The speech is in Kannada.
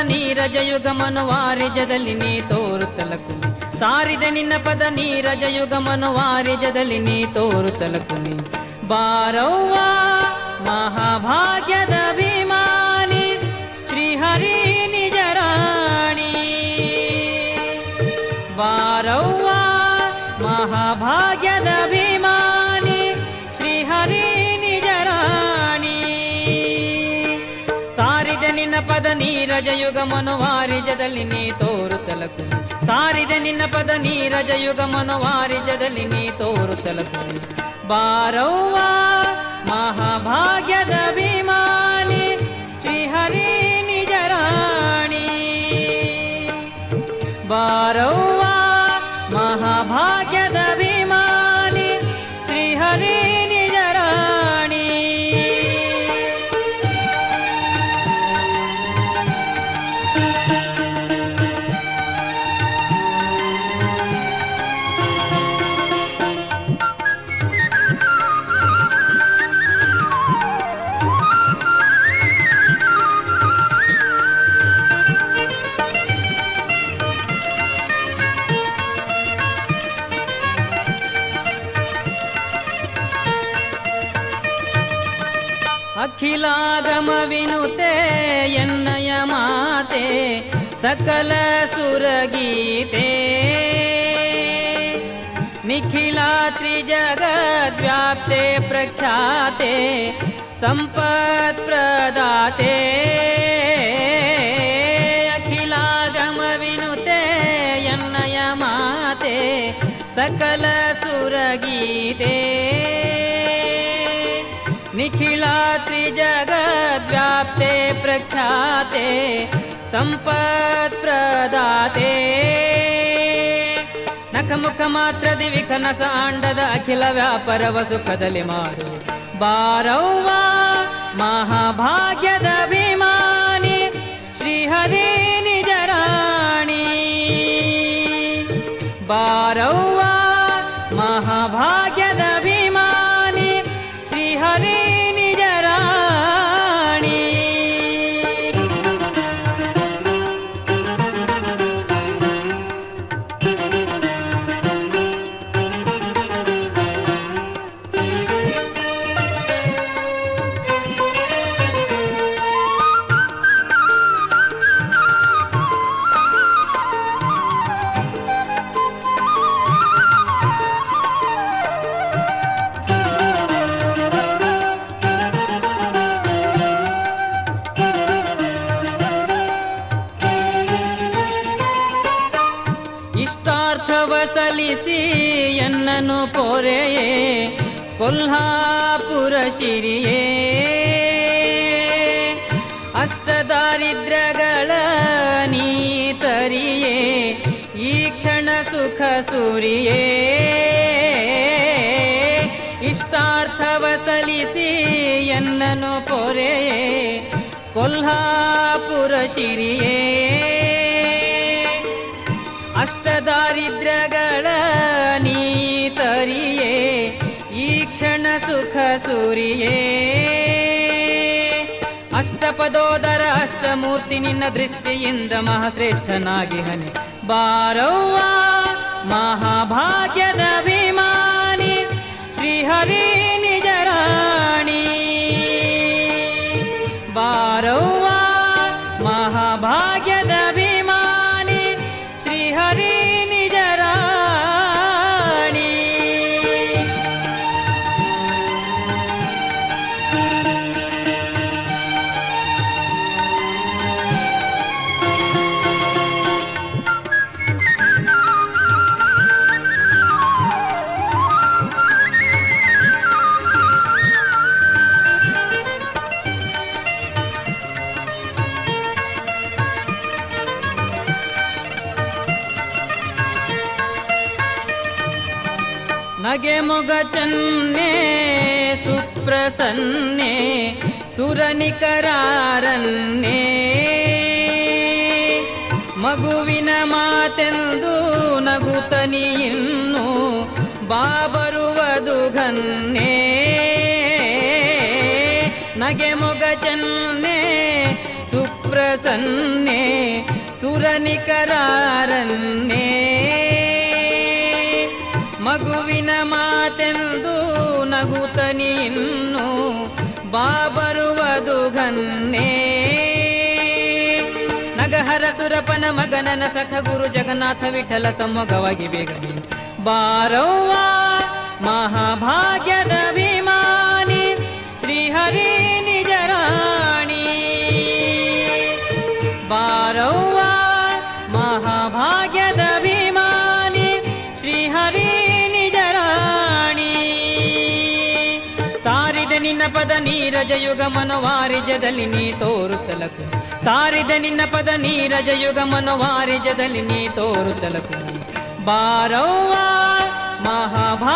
ನೀರಜಯುಗಮನು ವಾರಿಜದಲ್ಲಿ ನೀ ತೋರುತ್ತಲಕುನಿ. ಸಾರಿದೆ ನಿನ್ನ ಪದ ನೀರಜಯುಗಮನು ವಾರಿಜದಲ್ಲಿ ನೀ ತೋರುತ್ತಲಕುನಿ. ಬಾರವ್ವ ಮಹಾಭಾಗ್ಯದ ಅಭಿಮಾನಿ ಶ್ರೀಹರಿ ನಿಜ ರಾಣಿ. ಬಾರವ್ವ ಮಹಾಭಾಗ್ಯದ ಅಭಿಮಾನಿ ಶ್ರೀಹರಿ ನಿಜ ರಾಣಿ. ಸಾರಿದೆ ನಿನ್ನ ಪದ ನೀರಜಯುಗಮನು ವಾರಿಜದಲ್ಲಿ ನೀ ತೋರುತ್ತಲಕುನಿ. ಸಾರಿದೆ ನಿನ್ನ ಪದ ನೀರಜಯುಗಮನು ವಾರಿಜದಲ್ಲಿ ನೀ ತೋರುತ್ತಲಕುನಿ. ಬಾರವ್ವ ಮಹಾಭಾಗ್ಯದ ಅಭಿಮಾನಿ ಶ್ರೀಹರಿ ನಿಜ ರಾಣಿ. ಬಾರವ್ವ ಮಹಾಭಾಗ್ಯದ ಅಭಿಮಾನಿ ಶ್ರೀಹರಿ ನಿಜ ರಾಣಿ. ಅಖಿಲಾಗಮ ವಿನುತೆ ಎನ್ನಯ ಮಾತೆ ಸಕಲ ಸುರಗೀತೆ. ನಿಖಿಲಾತ್ರಿ ಜಗದ್ವ್ಯಾಪ್ತೆ ಪ್ರಖ್ಯಾತೆ ಸಂಪತ್ ಪ್ರದಾತೆ. ಅಖಿಲಾಗಮ ವಿನುತೆ ಎನ್ನಯ ಮಾತೆ ಸಕಲ ಸುರಗೀತೆ. ನಿಖಿಲಾತ್ರಿ ಜಗದ್ವ್ಯಾಪ್ತೆ ಪ್ರಖ್ಯಾತೆ ಸಂಪತ್ ಪ್ರದಾತೆ. ನಖಮುಖ ಮಾತ್ರ ದಿವಿಖನಸ ಆಂಡದ ಅಖಿಲ ವ್ಯಾಪಾರವ ಸುಖದಲ್ಲಿ ಮಾಡು. ಬಾರವ್ವ ಮಹಾಭಾಗ್ಯದ ಅಭಿಮಾನಿ ಶ್ರೀಹರಿ ನಿಜ ರಾಣಿ. ಬಾರವ್ವ ಮಹಾಭಾಗ್ಯದ ಅಭಿಮಾನಿ ಶ್ರೀಹರಿ ನಿಜ ರಾಣಿ. ಇಷ್ಟಾರ್ಥವ ಸಲ್ಲಿಸಿ ಎನ್ನನು ಪೊರೆಯೇ ಕೊಲ್ಹಾಪುರ ಶಿರಿಯೇ. ಅಷ್ಟದಾರಿದ್ರ್ಯಗಳ ನೀತರಿಯೇ ಈ ಕ್ಷಣ ಸುಖ ಸೂರಿಯೇ. ಇಷ್ಟಾರ್ಥವ ಸಲ್ಲಿಸಿ ಎನ್ನನು ಪೊರೆಯೇ ಕೊಲ್ಹಾಪುರ ಶಿರಿಯೇ. ಅಷ್ಟದಾರಿದ್ರ್ಯಗಳ ನೀತರಿಯೇ ಈ ಕ್ಷಣ ಸುಖ ಸೂರಿಯೇ. ಅಷ್ಟಪದೋದರ ಅಷ್ಟಮೂರ್ತಿ ನಿನ್ನ ದೃಷ್ಟಿಯಿಂದ ಮಹಾಶ್ರೇಷ್ಠನಾಗಿ ಹನಿ. ಬಾರವ್ವ ಮಹಾಭಾಗ್ಯದ ಅಭಿಮಾನಿ ಶ್ರೀಹರಿ ನಿಜ ರಾಣಿ. ಬಾರವ್ವ ಮಹಾಭಾಗ್ಯದ ಅಭಿಮಾನಿ ಶ್ರೀಹರಿ ನಿಜ ರಾಣಿ. ನಗೆ ಮೊಗ ಚನ್ನೆ ಸುಪ್ರಸನ್ನೆ ಸುರನಿಕರಾರನ್ನೇ. ಮಗುವಿನ ಮಾತೆಂದು ನಗುತ್ತನಿ ಇನ್ನು ಬಾಬರುವುದು ಘನ್ನೇ. ನಗೆ ಮೊಗ ಚನ್ನೆ ಸುಪ್ರ ಸೊಗಸನ್ನೇ ಸುರನಿಕರಾರನ್ನೇ ಮಗುವಿನ ಮಾತೆಂದು ನಗುತ್ತನಿ ಇನ್ನು ಬಾಬರುವುದು ಘನ್ನೇ ನಗಹರ ಸುರಪನ ಮಗನನ ಸಖ ಗುರು ಜಗನ್ನಾಥ ವಿಠಲ ಸಮ್ಮೊಗವಾಗಿ ಬೇಗನೆ ಬಾರವ್ವ ಮಹಾಭಾಗ್ಯದ ಅಭಿಮಾನಿ ಶ್ರೀಹರಿ ನಿಜ ರಾಣಿ ಬಾರವ್ವ ಮಹಾಭಾಗ್ಯದ ಅಭಿಮಾನಿ ಶ್ರೀಹರಿ ನಿಜ ರಾಣಿ ಸಾರಿದ ನಿನ್ನ ಪದ ನೀರಜ ಯುಗ ಮನೋವಾರಿಜದಲ್ಲಿ ನೀ ತೋರುತ್ತಲಕು ಸಾರಿದ ನಿನ್ನ ಪದ ನೀರಜ ಯುಗ ಮನೋವಾರಿಜದಲ್ಲಿ ನೀ ತೋರುತ್ತಲಕು ಬಾರವ್ವ ಮಹಾಭಾ